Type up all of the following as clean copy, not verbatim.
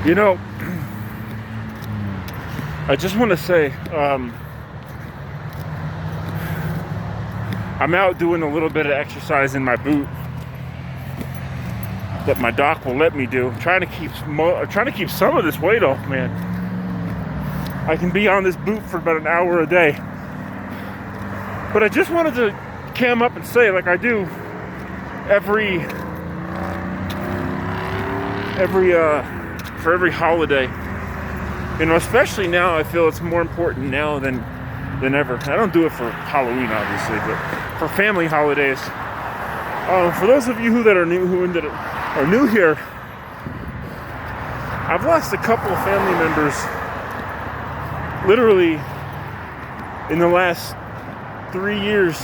You know, I just want to say, I'm out doing a little bit of exercise in my boot that my doc will let me do. I'm trying to keep some of this weight off, man. I can be on this boot for about an hour a day. But I just wanted to cam up and say, like I do for every holiday, you know, especially now. I feel it's more important now than ever. I don't do it for Halloween, obviously, but for family holidays. For those of you that are new here, I've lost a couple of family members literally in the last 3 years.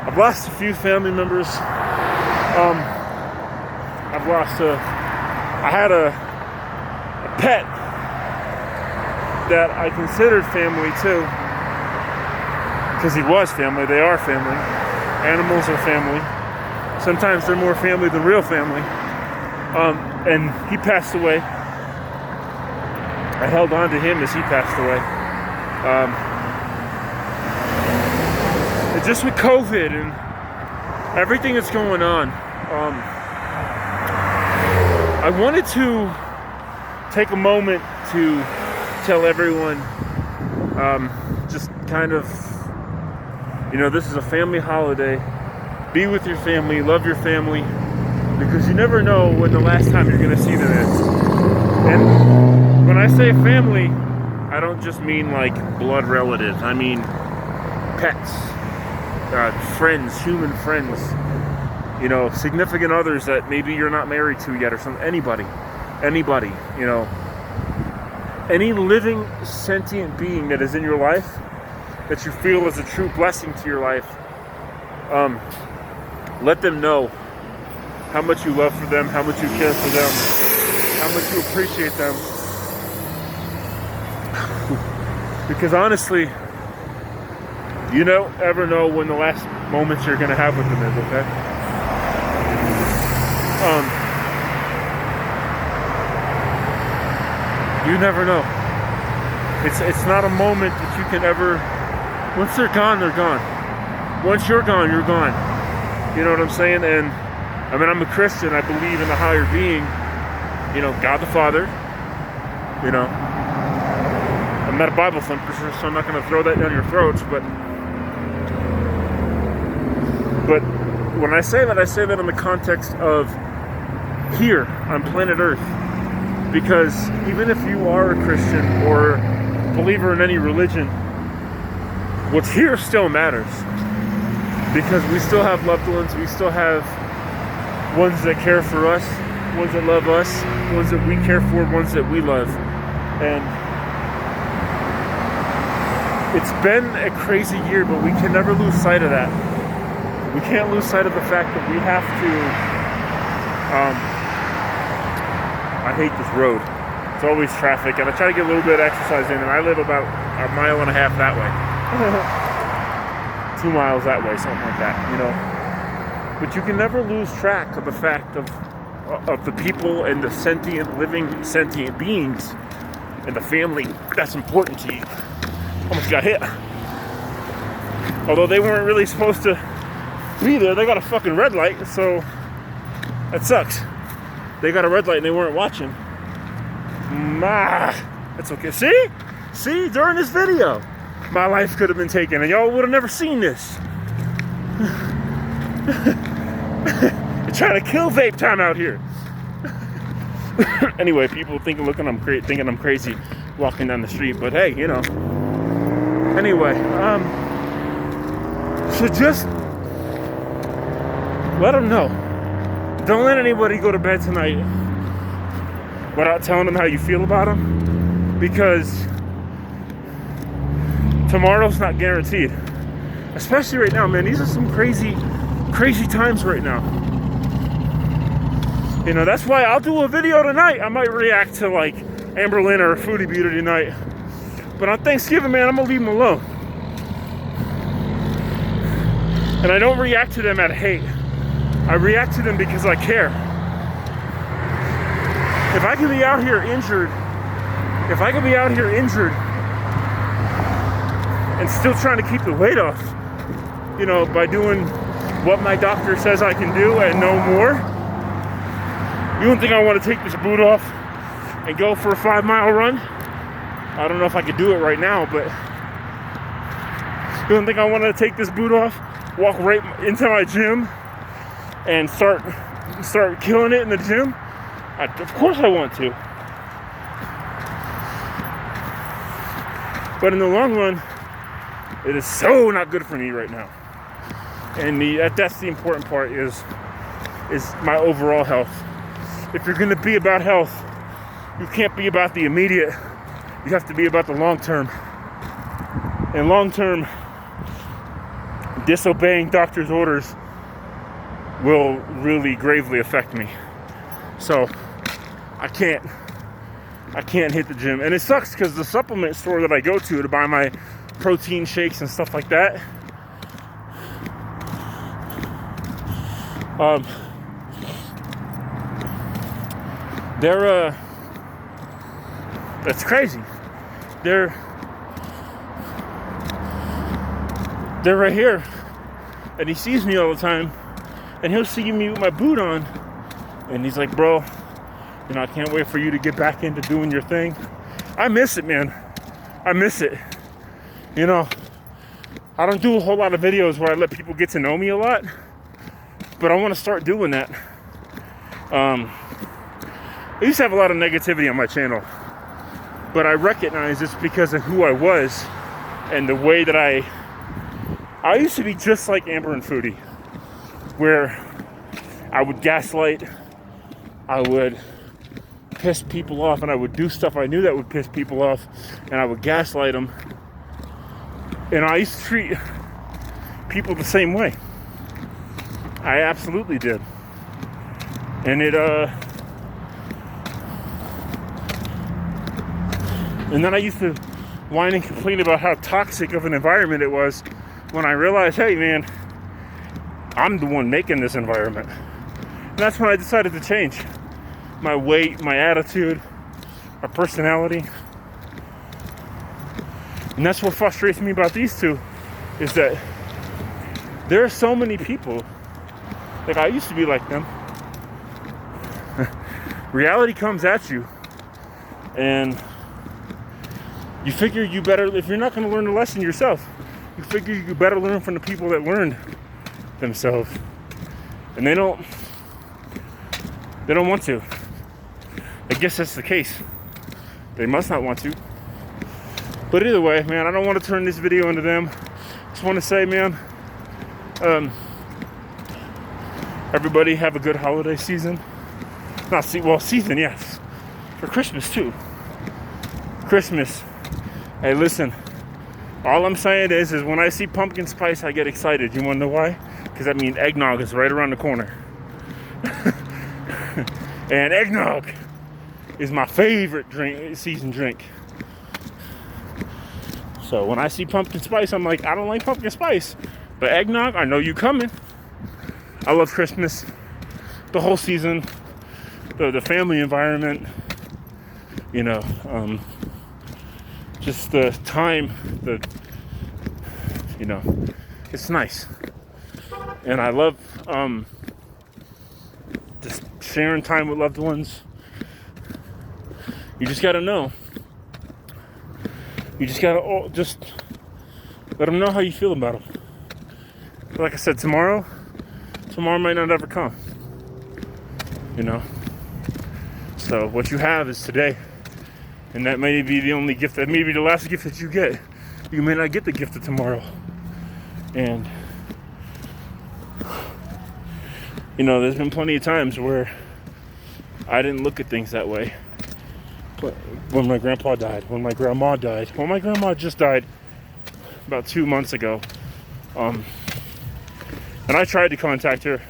I've lost a few family members. I had a pet that I considered family too, because he was family. They are family. Animals are family. Sometimes they're more family than real family. And he passed away. I held on to him as he passed away. And just with COVID and everything that's going on, I wanted to take a moment to tell everyone, just kind of, you know, this is a family holiday. Be with your family, love your family, because you never know when the last time you're going to see them is. And when I say family, I don't just mean like blood relatives. I mean pets, friends, human friends, you know, significant others that maybe you're not married to yet or something. Anybody, you know, any living sentient being that is in your life that you feel is a true blessing to your life. Let them know how much you love for them, how much you care for them, how much you appreciate them. Because honestly, you don't ever know when the last moments you're going to have with them is, okay? You never know. It's not a moment that you can ever... Once they're gone, they're gone. Once you're gone, you're gone. You know what I'm saying? And I mean, I'm a Christian. I believe in a higher being. You know, God the Father. You know, I'm not a Bible thumper, so I'm not going to throw that down your throats. But when I say that in the context of here on planet Earth. Because even if you are a Christian or believer in any religion, what's here still matters. Because we still have loved ones, we still have ones that care for us, ones that love us, ones that we care for, ones that we love. And it's been a crazy year, but we can never lose sight of that. We can't lose sight of the fact that we have to... I hate this road. It's always traffic, and I try to get a little bit of exercise in, and I live about a mile and a half that way. 2 miles that way, something like that, you know. But you can never lose track of the fact of the people and the living sentient beings and the family that's important to you. Almost got hit. Although they weren't really supposed to be there, they got a fucking red light, so that sucks. They got a red light and they weren't watching. That's okay. See, during this video, my life could have been taken and y'all would have never seen this. They're trying to kill vape time out here. Anyway, people thinking I'm crazy walking down the street, but hey, you know. Anyway, so just let them know. Don't let anybody go to bed tonight without telling them how you feel about them, because tomorrow's not guaranteed. Especially right now, man. These are some crazy times right now. You know, that's why I'll do a video tonight. I might react to like Amberlynn or Foodie Beauty tonight. But on Thanksgiving, man, I'm gonna leave them alone. And I don't react to them out of hate. I react to them because I care. if I could be out here injured, and still trying to keep the weight off, by doing what my doctor says I can do and no more, you don't think I want to take this boot off and go for a 5-mile run? I don't know if I could do it right now, but you don't think I want to take this boot off, walk right into my gym, and start killing it in the gym? Of course I want to. But in the long run, it is so not good for me right now. And that's the important part is my overall health. If you're going to be about health, you can't be about the immediate. You have to be about the long term. And long term, disobeying doctor's orders will really gravely affect me. So I can't hit the gym. And it sucks because the supplement store that I go to buy my protein shakes and stuff like that, that's crazy. They're right here, and he sees me all the time, and he'll see me with my boot on, and he's like, bro, I can't wait for you to get back into doing your thing. I miss it, man. I miss it. I don't do a whole lot of videos where I let people get to know me a lot, but I want to start doing that. I used to have a lot of negativity on my channel, but I recognize it's because of who I was and the way that I used to be just like Amber and Foodie, where I would gaslight, I would piss people off, and I would do stuff I knew that would piss people off, and I would gaslight them. And I used to treat people the same way. I absolutely did. And and then I used to whine and complain about how toxic of an environment it was, when I realized, hey man, I'm the one making this environment. And that's when I decided to change my weight, my attitude, my personality. And that's what frustrates me about these two, is that there are so many people, like I used to be like them. Reality comes at you, and you figure you better, if you're not going to learn the lesson yourself, you figure you better learn from the people that learned themselves. And they don't want to. I guess that's the case. They must not want to. But either way, man, I don't want to turn this video into them. Just want to say, man, everybody have a good holiday season. Season, yes. For Christmas, too. Christmas. Hey, listen. All I'm saying is when I see pumpkin spice, I get excited. You want to know why? Because that means eggnog is right around the corner. And eggnog is my favorite season drink. So when I see pumpkin spice, I'm like, I don't like pumpkin spice. But eggnog, I know you coming. I love Christmas. The whole season. The family environment. Just the time. It's nice. And I love just sharing time with loved ones. You just gotta know. You just gotta just let them know how you feel about them. But like I said, tomorrow might not ever come. So what you have is today. And that may be the only gift, that may be the last gift that you get. You may not get the gift of tomorrow. And there's been plenty of times where I didn't look at things that way. When my grandpa died, when my grandma died. Well, my grandma just died about 2 months ago. And I tried to contact her,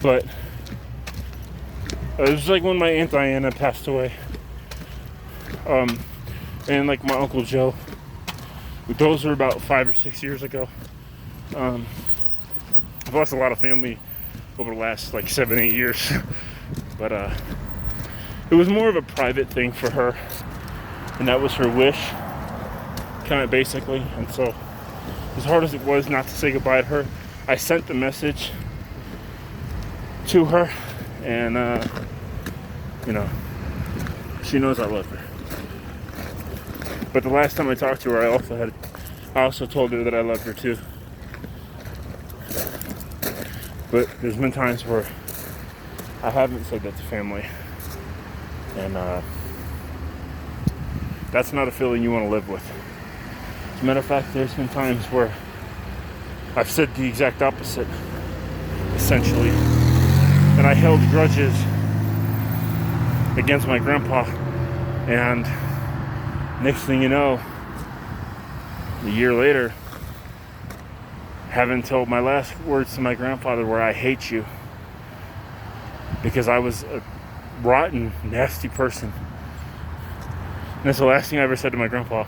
but it was like when my Aunt Diana passed away. And like my Uncle Joe. Those were about 5 or 6 years ago. I've lost a lot of family over the last 7-8 years. But it was more of a private thing for her, and that was her wish, kind of basically. And so, as hard as it was not to say goodbye to her, I sent the message to her, and you know, she knows I love her. But the last time I talked to her, I also told her that I loved her too. But there's been times where I haven't said that to family, and that's not a feeling you want to live with. As a matter of fact, there's been times where I've said the exact opposite, essentially. And I held grudges against my grandpa, and next thing you know, a year later, having told my last words to my grandfather were, "I hate you," because I was a rotten, nasty person. And that's the last thing I ever said to my grandpa.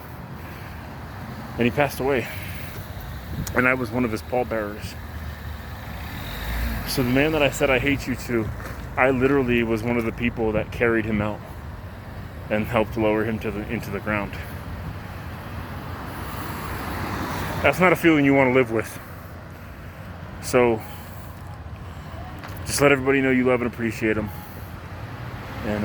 And he passed away. And I was one of his pallbearers. So the man that I said I hate you to, I literally was one of the people that carried him out and helped lower him into the ground. That's not a feeling you want to live with. So just let everybody know you love and appreciate them. And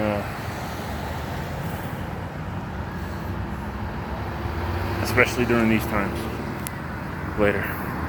especially during these times. Later.